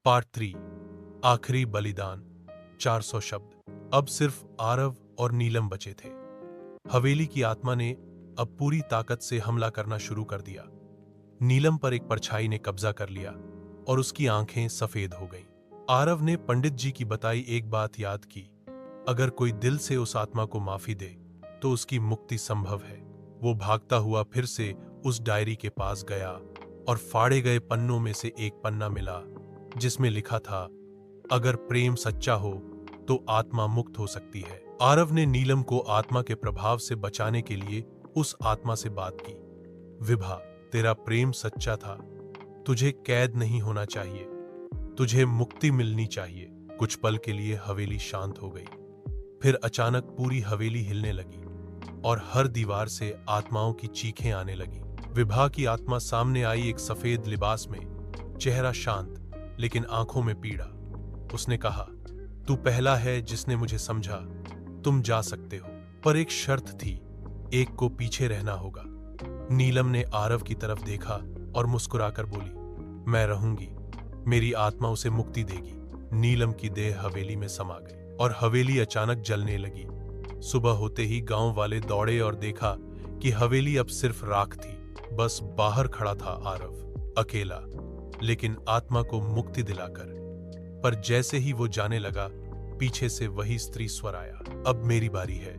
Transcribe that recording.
Part 3 आखिरी बलिदान 400 शब्द। अब सिर्फ आरव और नीलम बचे थे। हवेली की आत्मा ने अब पूरी ताकत से हमला करना शुरू कर दिया। नीलम पर एक परछाई ने कब्जा कर लिया और उसकी आंखें सफेद हो गईं। आरव ने पंडित जी की बताई एक बात याद की, अगर कोई दिल से उस आत्मा को माफी दे तो उसकी मुक्ति संभव है। वो भागता हुआ फिर से उस डायरी के पास गया और फाड़े गए पन्नों में से एक पन्ना मिला जिसमें लिखा था, अगर प्रेम सच्चा हो तो आत्मा मुक्त हो सकती है। आरव ने नीलम को आत्मा के प्रभाव से बचाने के लिए उस आत्मा से बात की। विभा, तेरा प्रेम सच्चा था, तुझे कैद नहीं होना चाहिए, तुझे मुक्ति मिलनी चाहिए। कुछ पल के लिए हवेली शांत हो गई। फिर अचानक पूरी हवेली हिलने लगी और हर दीवार से आत्माओं की चीखें आने लगी। विभा की आत्मा सामने आई, एक सफेद लिबास में, चेहरा शांत लेकिन आंखों में पीड़ा। उसने कहा, तू पहला है जिसने मुझे समझा, तुम जा सकते हो, पर एक शर्त थी, एक को पीछे रहना होगा। नीलम ने आरव की तरफ देखा और मुस्कुराकर बोली, मैं रहूंगी, मेरी आत्मा उसे मुक्ति देगी। नीलम की देह हवेली में समा गई और हवेली अचानक जलने लगी। सुबह होते ही गांव वाले दौड़े और देखा कि हवेली अब सिर्फ राख थी। बस बाहर खड़ा था आरव, अकेला, लेकिन आत्मा को मुक्ति दिलाकर। पर जैसे ही वो जाने लगा, पीछे से वही स्त्री स्वर आया, अब मेरी बारी है।